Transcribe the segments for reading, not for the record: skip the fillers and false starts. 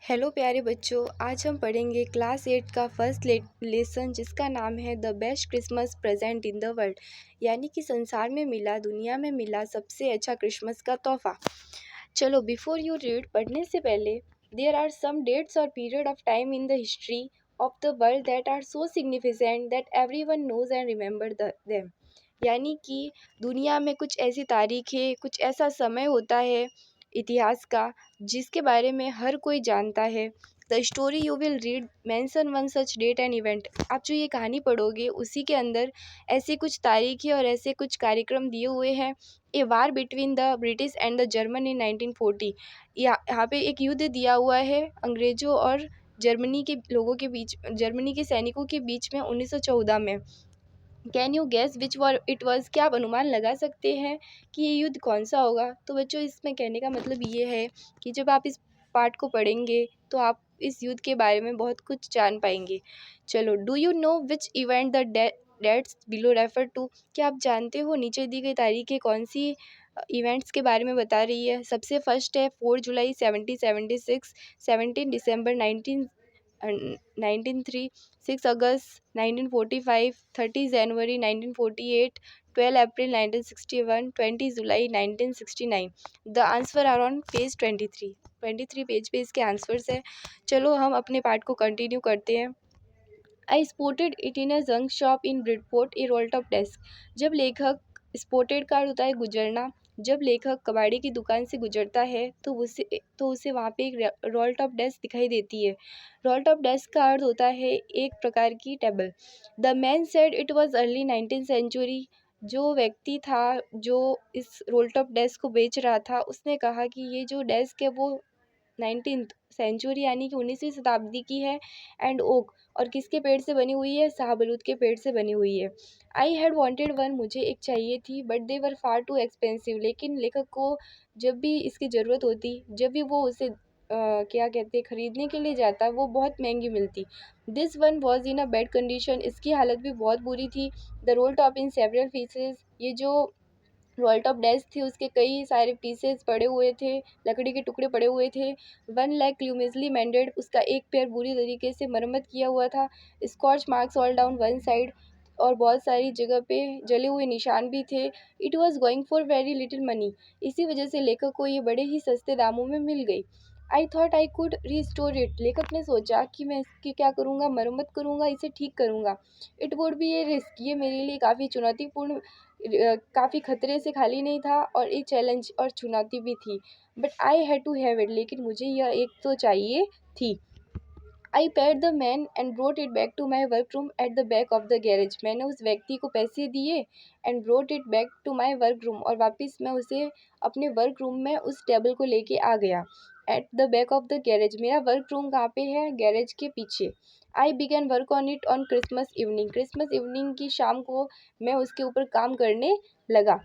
Hello प्यारे बच्चों, आज हम पढ़ेंगे क्लास 8 का फर्स्ट लेसन जिसका नाम है the best Christmas present in the world. यानी कि संसार में मिला, दुनिया में मिला सबसे अच्छा क्रिसमस का तोहफा। चलो बिफोर यू रीड, पढ़ने से पहले देयर आर सम डेट्स और period of time in the history of the world that are so significant that everyone knows and remember them. यानी कि दुनिया में कुछ ऐसी तारीखें, कुछ ऐसा समय होता है इतिहास का जिसके बारे में हर कोई जानता है। The story you will read mention one such date and event. आप जो ये कहानी पढ़ोगे उसी के अंदर ऐसे कुछ तारीखें और ऐसे कुछ कार्यक्रम दिए हुए हैं। A war between the British and the German in 1940। यहाँ पे एक युद्ध दिया हुआ है अंग्रेज़ों और जर्मनी के लोगों के बीच, जर्मनी के सैनिकों के बीच में 1914 में। Can you gas which war it was. क्या आप अनुमान लगा सकते हैं कि ये युद्ध कौन सा होगा। तो बच्चों, इसमें कहने का मतलब ये है कि जब आप इस पार्ट को पढ़ेंगे तो आप इस युद्ध के बारे में बहुत कुछ जान पाएंगे। चलो, do you know which event the dates below refer to. क्या आप जानते हो नीचे दी गई तारीखें कौन सी इवेंट्स के बारे में बता रही है। सबसे फर्स्ट है 4 जुलाई 1776, 17 दिसंबर 1903, 6 अगस्त 1945, 30 जनवरी 1948, 12 अप्रैल 1961, 20 जुलाई 1969। The answer are on page 23 page पे इसके आंसर्स है। चलो हम अपने पार्ट को कंटिन्यू करते हैं। I spotted it in a junk shop in Bridport a roll top desk. जब लेखक, स्पोर्टेड का अर्थ होता है गुजरना, जब लेखक कबाड़ी की दुकान से गुजरता है तो उसे वहाँ पे एक रोल टॉप डेस्क दिखाई देती है। रोल टॉप डेस्क का अर्थ होता है एक प्रकार की table. The man said it was early 19th century. जो व्यक्ति था जो इस रोल टॉप डेस्क को बेच रहा था उसने कहा कि ये जो डेस्क है वो 19th सेंचुरी यानी कि 19वीं शताब्दी की है। एंड ओक, और किसके पेड़ से बनी हुई है, शाहबलूत के पेड़ से बनी हुई है। आई हैड वॉन्टेड वन, मुझे एक चाहिए थी, but they were far too expensive. लेकिन लेखक को जब भी इसकी ज़रूरत होती, जब भी वो उसे क्या कहते हैं खरीदने के लिए जाता, वो बहुत महंगी मिलती। This one was in a bad condition, इसकी हालत भी बहुत बुरी थी। The role top in several pieces, ये जो रोल टॉप डेस्क थी उसके कई सारे पीसेस पड़े हुए थे, लकड़ी के टुकड़े पड़े हुए थे। वन लेग क्लूमिजली मेंडेड, उसका एक पैर बुरी तरीके से मरम्मत किया हुआ था। Scotch marks all down one side, और बहुत सारी जगह पे जले हुए निशान भी थे। It was going for very little money, इसी वजह से लेखक को ये बड़े ही सस्ते दामों में मिल गई। I thought I could restore it, लेखक ने सोचा कि मैं इसकी क्या करूँगा, मरम्मत करूँगा, इसे ठीक करूँगा। It would be A risk, ये मेरे लिए काफ़ी चुनौतीपूर्ण, काफ़ी खतरे से खाली नहीं था और एक चैलेंज और चुनौती भी थी। But I had to have it, लेकिन मुझे यह एक तो चाहिए थी। I paid the man and brought it back to my work room at the back of the garage. मैंने उस व्यक्ति को पैसे दिए and brought it back to my work room, और वापस मैं उसे अपने वर्क रूम में उस टेबल को लेके आ गया। Eight the back of the garage, मेरा वर्क रूम कहाँ पे है, गैरेज के पीछे। आई began work on it on Christmas evening, Christmas evening की शाम को मैं उसके ऊपर काम करने लगा।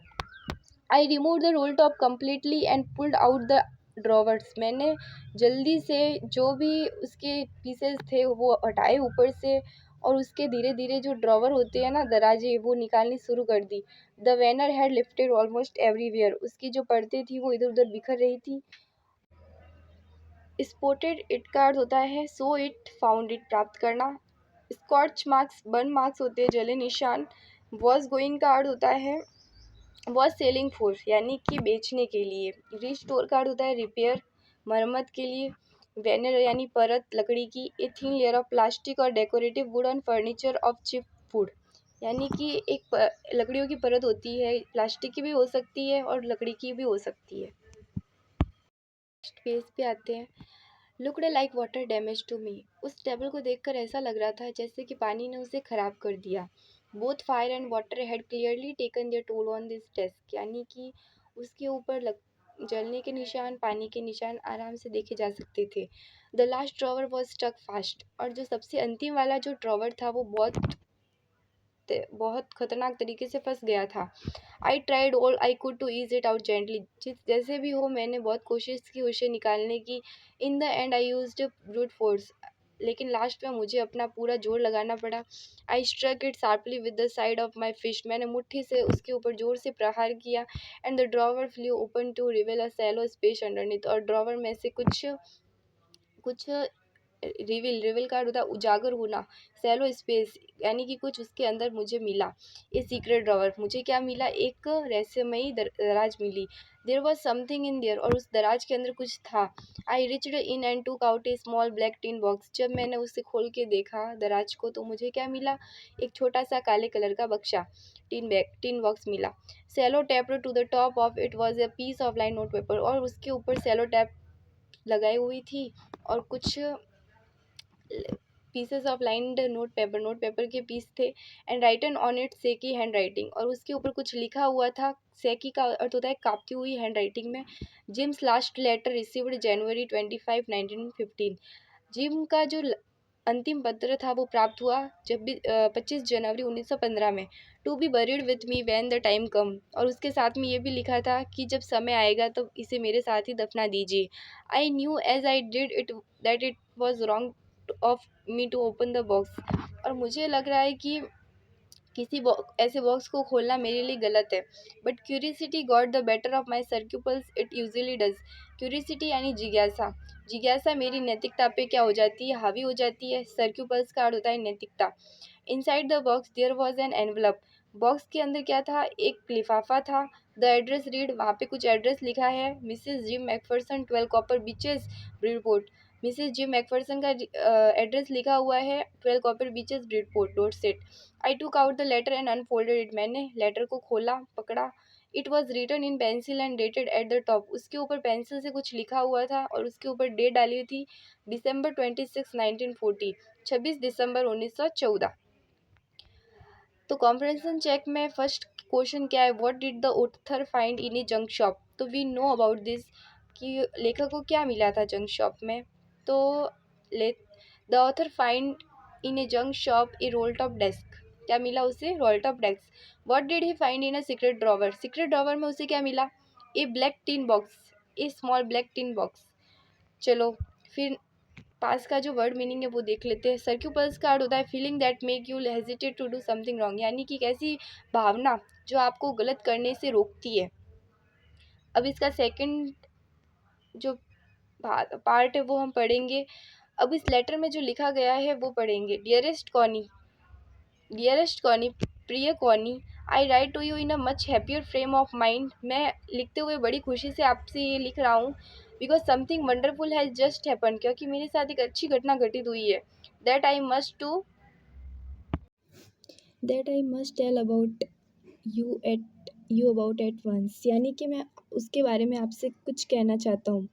I remove the role top completely and pulled out the drawers, मैंने जल्दी से जो भी उसके पीसेस थे वो हटाए ऊपर से, और उसके धीरे धीरे जो ड्रॉवर होते हैं ना, दराजे, वो निकालनी शुरू कर दी। The veneer had lifted almost everywhere, उसकी जो पर्दे थी वो इधर उधर बिखर रही थी। स्पॉटेड इट का अर्थ होता है सो इट, फाउंड इट प्राप्त करना। स्कॉच मार्क्स, बर्न मार्क्स होते हैं जले निशान। वॉज गोइंग का अर्थ होता है वॉज सेलिंग फॉर, यानी कि बेचने के लिए। रिस्टोर का अर्थ होता है रिपेयर, मरम्मत के लिए। वेनर यानी परत, लकड़ी की। A thin layer of plastic और decorative wood on furniture of chip wood, यानी कि एक लकड़ियों की परत होती है, प्लास्टिक की भी हो सकती है और लकड़ी की भी हो सकती है। पेज पे आते हैं। Looked like water damage to me, उस टेबल को देखकर ऐसा लग रहा था जैसे कि पानी ने उसे खराब कर दिया। Both fire and water had clearly taken their toll on this desk, यानी कि उसके ऊपर जलने के निशान, पानी के निशान आराम से देखे जा सकते थे। The last drawer was stuck fast, और जो सबसे अंतिम वाला जो ड्रॉवर था वो बहुत खतरनाक तरीके से फंस गया था। I tried all I could to ease it out gently, जैसे भी हो मैंने बहुत कोशिश की उसे निकालने की। In the end I used brute force, लेकिन लास्ट में मुझे अपना पूरा जोर लगाना पड़ा। I struck it sharply with the side of my fist, मैंने मुट्ठी से उसके ऊपर जोर से प्रहार किया। And the drawer flew open to reveal a shallow space underneath, और ड्रॉवर में से कुछ कुछ रिवील का होता है उजागर होना, सैलो स्पेस, यानी कि कुछ उसके अंदर मुझे मिला। ए सीक्रेट ड्रॉवर, मुझे क्या मिला, एक रहस्यमयी दराज मिली। There was something in there, और उस दराज के अंदर कुछ था। I reached in and took out a small black tin box, जब मैंने उसे खोल के देखा दराज को, तो मुझे क्या मिला, एक छोटा सा काले कलर का बक्सा, टिन बॉक्स मिला। Sellotape to the top of it was a piece of lined note paper, और उसके ऊपर सेलो टैप लगाई हुई थी और कुछ pieces of lined note paper के पीस थे। And written on it shaky handwriting, और उसके ऊपर कुछ लिखा हुआ था। सेकी का अर्थ होता है काँपती हुई हैंड राइटिंग में। जिम्स लास्ट लेटर रिसीव्ड जनवरी 25, 1915, जिम का जो अंतिम पत्र था वो प्राप्त हुआ जब भी 25 जनवरी 1915 में। To be buried with me when the time come, और उसके साथ में ये भी लिखा था कि जब समय आएगा तो इसे मेरे साथ ही दफना दीजिए। I knew as I did it that it was wrong of me to open the box, और मुझे लग रहा है कि किसी ऐसे बॉक्स को खोलना मेरे लिए गलत है। But curiosity got the better of my scruples, it usually does. Curiosity यानी जिज्ञासा, जिज्ञासा मेरी नैतिकता पे क्या हो जाती है, हावी हो जाती है। सर्क्यूपल्स का अर्थ होता है नैतिकता। Inside the box there was an envelope, box के अंदर क्या था, एक लिफाफा था। द एड्रेस रीड, वहाँ पे कुछ एड्रेस लिखा है। Mrs Jim McPherson 12 Copper Beeches Bridport, Mrs Jim McPherson का एड्रेस लिखा हुआ है 12 Copper Beeches Bridport Dorset. I took out the letter and unfolded it, मैंने लेटर को खोला, पकड़ा। It was written in pencil and dated at the top, उसके ऊपर पेंसिल से कुछ लिखा हुआ था और उसके ऊपर डेट डाली हुई थी, December 26, 1940, 26 दिसंबर 1914। तो कॉम्प्रिहेंशन चेक में फर्स्ट क्वेश्चन क्या है, what did the author find in A junk shop. तो वी नो अबाउट दिस कि लेखक को क्या मिला था जंक शॉप में। तो ले the author find in A junk shop A roll top desk, क्या मिला उसे, role top desk. What did he find in a secret drawer, secret drawer में उसे क्या मिला, ए ब्लैक टिन बॉक्स, ए स्मॉल ब्लैक टिन बॉक्स। चलो फिर पास का जो वर्ड मीनिंग है वो देख लेते हैं। सर्क्यूपल्स का अर्थ होता है feeling that make you hesitate to do something wrong, यानी कि एक ऐसी भावना जो आपको गलत करने से रोकती है। अब इसका सेकंड जो पार्ट है वो हम पढ़ेंगे। अब इस लेटर में जो लिखा गया है वो पढ़ेंगे। डियरेस्ट कॉनी, डियरेस्ट कॉनी, प्रिय Connie, I write to you in a much happier frame of mind, मैं लिखते हुए बड़ी खुशी से आपसे ये लिख रहा हूँ। Because something wonderful has just happen, क्योंकि मेरे साथ एक अच्छी घटना घटित हुई है। That I must to that I must tell about you about at once, यानी कि मैं उसके बारे में आपसे कुछ कहना चाहता हूँ।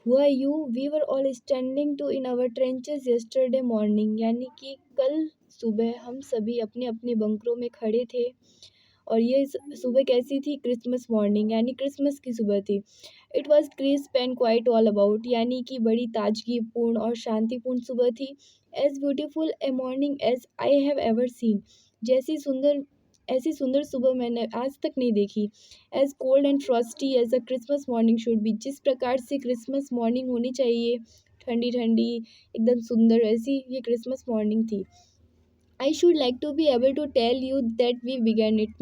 हुआ you, we were all standing to in our trenches yesterday morning, यानी कि कल सुबह हम सभी अपने अपने बंकरों में खड़े थे। और ये सुबह कैसी थी, क्रिसमस मॉर्निंग, यानी क्रिसमस की सुबह थी। It was crisp and quiet all about, यानी कि बड़ी ताजगीपूर्ण और शांतिपूर्ण सुबह थी। As beautiful a morning as I have ever seen, ऐसी सुंदर सुबह मैंने आज तक नहीं देखी। As cold and frosty as a Christmas morning should be, जिस प्रकार से क्रिसमस मॉर्निंग होनी चाहिए, ठंडी ठंडी एकदम सुंदर, वैसी ये क्रिसमस मॉर्निंग थी। I should like to be able to tell you that we began it,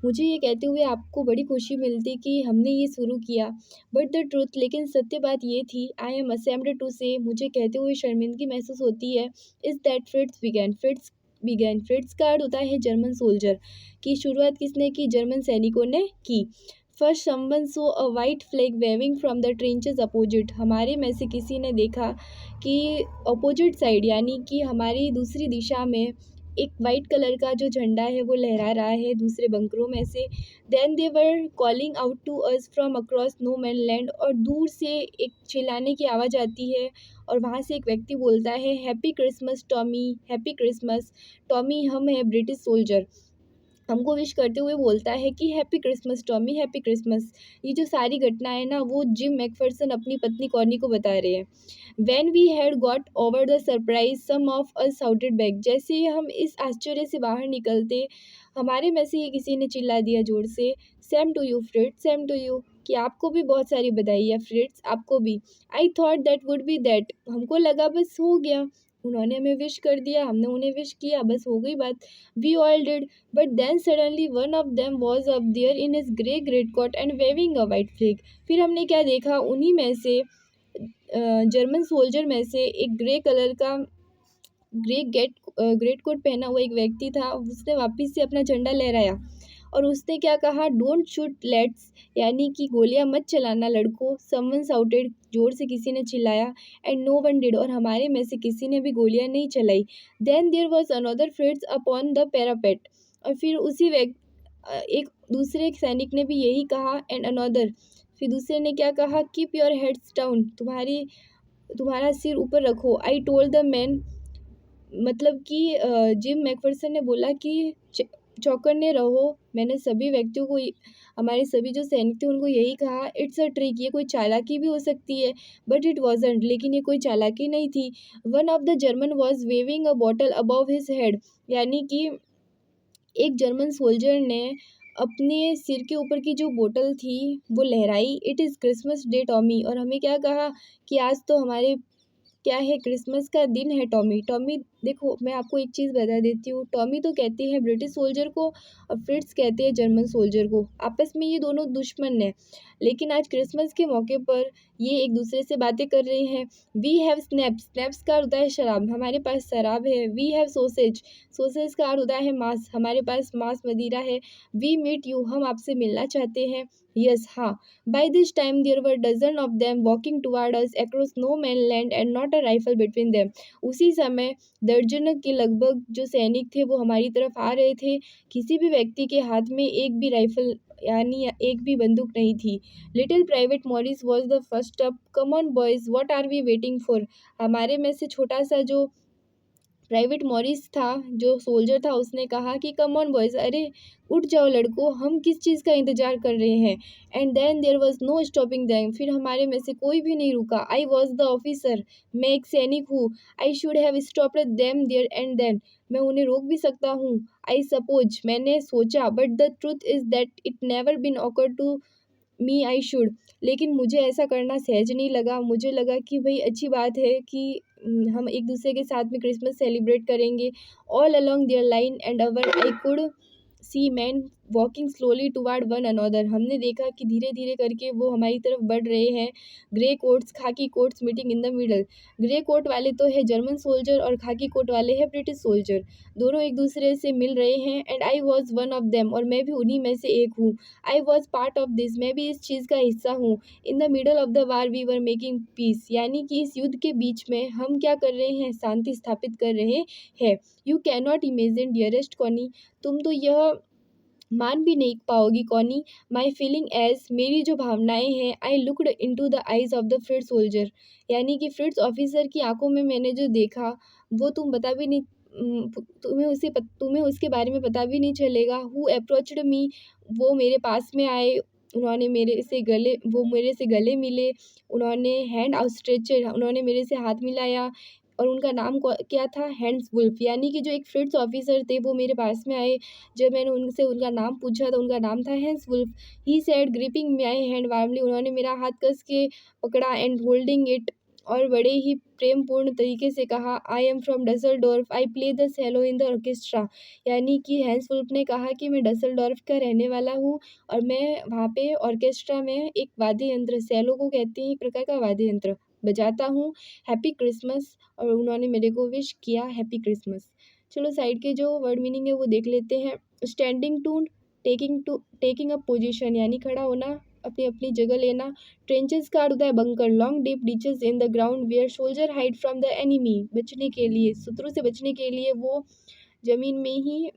मुझे ये कहते हुए आपको बड़ी खुशी मिलती कि हमने ये शुरू किया। बट द ट्रूथ, लेकिन सत्य बात ये थी, आई एम असेम्ड टू से, मुझे कहते हुए शर्मिंदगी महसूस होती है, इज़ दैट फ्रिट्स का अर्थ होता है जर्मन सोल्जर, की शुरुआत किसने की, जर्मन सैनिकों ने की। First someone saw a white flag waving from the trenches opposite, हमारे में से किसी ने देखा कि अपोजिट साइड, यानी कि हमारी दूसरी दिशा में एक वाइट कलर का जो झंडा है वो लहरा रहा है दूसरे बंकरों में से। Then they were calling out to us from across no man land, और दूर से एक चिल्लाने की आवाज़ आती है और वहाँ से एक व्यक्ति बोलता है, happy Christmas Tommy, happy Christmas. Tommy हम है ब्रिटिश सोल्जर, हमको विश करते हुए बोलता है कि happy Christmas Tommy, happy Christmas. ये जो सारी घटना है ना, वो जिम मैकफरसन अपनी पत्नी कॉर्नी को बता रहे हैं। When we had got over the surprise, some of us shouted back, जैसे ही हम इस आश्चर्य से बाहर निकलते, हमारे में से ही किसी ने चिल्ला दिया जोर से, same to you Fritz, same to you, कि आपको भी बहुत सारी बधाई है फ्रिट्स, आपको भी। I thought that would be that, हमको लगा बस हो गया, उन्होंने हमें विश कर दिया, हमने उन्हें विश किया, बस हो गई बात। We all did, but then suddenly one of them was up there in his grey greatcoat and waving a white flag, फिर हमने क्या देखा, उन्हीं में से जर्मन सोल्जर में से एक ग्रे कलर का ग्रेट कोट पहना हुआ एक व्यक्ति था, उसने वापस से अपना झंडा लहराया और उसने क्या कहा, डोंट शूट लेट्स, यानी कि गोलियां मत चलाना लड़कों। समवन साउटेड, जोर से किसी ने चिल्लाया। एंड नो वन डिड, और हमारे में से किसी ने भी गोलियां नहीं चलाई। Then there was another Fritz upon the parapet, और फिर एक दूसरे सैनिक ने भी यही कहा। एंड अनदर, फिर दूसरे ने क्या कहा, कीप योर हेड्स डाउन, तुम्हारा सिर ऊपर रखो। आई टोल्ड द मैन, मतलब कि जिम मैकफर्सन ने बोला कि चौकन्ने रहो। मैंने सभी व्यक्तियों को, हमारे सभी जो सैनिक थे उनको यही कहा, इट्स अ ट्रिक, ये कोई चालाकी भी हो सकती है। बट इट वॉजंट, लेकिन ये कोई चालाकी नहीं थी। One of the German was waving a bottle above his head, यानी कि एक जर्मन सोल्जर ने अपने सिर के ऊपर की जो बोतल थी वो लहराई। It is Christmas day Tommy, और हमें क्या कहा कि आज तो हमारे क्या है, क्रिसमस का दिन है टॉमी। टॉमी, देखो मैं आपको एक चीज़ बता देती हूँ, टॉमी तो कहते हैं ब्रिटिश सोल्जर को और फ्रिट्स कहते हैं जर्मन सोल्जर को। आपस में ये दोनों दुश्मन हैं, लेकिन आज क्रिसमस के मौके पर ये एक दूसरे से बातें कर रहे हैं। वी हैव स्नैप्स, स्नैप्स का अर्थ होता है शराब, हमारे पास शराब है। वी हैव सोसेज, सोसेज का अर्थ होता है मांस, हमारे पास मांस मदिरा है। वी मीट यू, हम आपसे मिलना चाहते हैं। यस, हाँ। By this time there were dozen of them walking toward us across no man's land and not a rifle between them. उसी समय दर्जनों के लगभग जो सैनिक थे वो हमारी तरफ आ रहे थे। किसी भी व्यक्ति के हाथ में एक भी राइफल यानी एक भी बंदूक नहीं थी। Little Private Morris was the first up. Come on boys, what are we waiting for. हमारे में से छोटा सा जो प्राइवेट मॉरिस था, जो सोल्जर था, उसने कहा कि कम ऑन बॉयज, अरे उठ जाओ लड़कों, हम किस चीज़ का इंतजार कर रहे हैं। And then there was no stopping them, फिर हमारे में से कोई भी नहीं रुका। आई वॉज द ऑफिसर, मैं एक सैनिक हूँ। I should have stopped them there and then, मैं उन्हें रोक भी सकता हूँ। आई सपोज, मैंने सोचा। But the truth is that it never been occur to me I should, लेकिन मुझे ऐसा करना सहज नहीं लगा। मुझे लगा कि भाई अच्छी बात है कि हम एक दूसरे के साथ में क्रिसमस सेलिब्रेट करेंगे। All along their line and our I could see men walking slowly toward one another, हमने देखा कि धीरे धीरे करके वो हमारी तरफ बढ़ रहे हैं। Grey coats, khaki coats meeting in the middle, grey coat वाले तो है जर्मन सोल्जर और खाकी कोट वाले हैं ब्रिटिश सोल्जर, दोनों एक दूसरे से मिल रहे हैं। And I was one of them, और मैं भी उन्हीं में से एक हूँ। I was part of this, मैं भी इस चीज़ का हिस्सा हूँ। In the middle of the war we were making peace, यानी कि इस युद्ध के बीच में हम क्या कर रहे हैं, शांति स्थापित कर रहे हैं। You can not imagine dearest Connie, तुम तो यह मान भी नहीं पाओगी कॉनी, माई फीलिंग एज, मेरी जो भावनाएं हैं। I looked into the eyes of the Fritz soldier, यानी कि फ्रिट्स ऑफिसर की आंखों में मैंने जो देखा वो तुम बता भी नहीं, तुम्हें उसके बारे में पता भी नहीं चलेगा। हु अप्रोच्ड मी, वो मेरे पास में आए, वो मेरे से गले मिले, उन्होंने हैंड आउटस्ट्रेचड, उन्होंने मेरे से हाथ मिलाया। और उनका नाम क्या था, हैंड्स वुल्फ, यानी कि जो एक फ्रिट्स ऑफिसर थे वो मेरे पास में आए। जब मैंने उनसे उनका नाम पूछा तो उनका नाम था Hans Wolf. He said gripping my hand warmly, उन्होंने मेरा हाथ कस के पकड़ा। एंड होल्डिंग इट, और बड़े ही प्रेमपूर्ण तरीके से कहा, I am from Dusseldorf, I play the cello in the orchestra, यानी कि हैंस वुल्फ ने कहा कि मैं डसलडोर्फ का रहने वाला हूँ और मैं वहाँ पे ऑर्केस्ट्रा में एक वाद्य यंत्र, सेलो को कहते हैं एक प्रकार का वाद्य यंत्र, बजाता हूँ। हैप्पी क्रिसमस, और उन्होंने मेरे को विश किया हैप्पी क्रिसमस। चलो साइड के जो वर्ड मीनिंग है वो देख लेते हैं। स्टैंडिंग टेकिंग अप पोजीशन, यानी खड़ा होना, अपनी अपनी जगह लेना। ट्रेंचेस का अर्थ होता है bunker, long deep ditches in the ground where soldier hide from the enemy, बचने के लिए, शत्रु से बचने के लिए वो जमीन में ही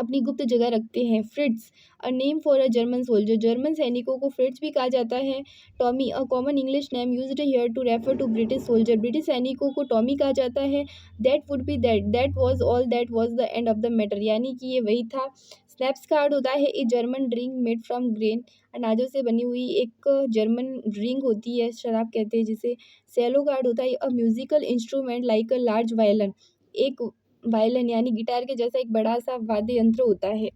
अपनी गुप्त जगह रखते हैं। Fritz, a name for a German soldier, German सैनिकों को फ्रिट्स भी कहा जाता है। Tommy, a common English name used here to refer to British soldier, British सैनिकों को टॉमी कहा जाता है। That would be that was all, that was the end of the matter, यानी कि ये वही था। स्नैप्स का अर्थ होता है a German drink made from grain, अनाजों से बनी हुई एक जर्मन ड्रिंक होती है, शराब कहते हैं जिसे। सेलो का अर्थ होता है a musical instrument like a large violin, एक वायलन यानी गिटार के जैसा एक बड़ा सा वाद्य यंत्र होता है।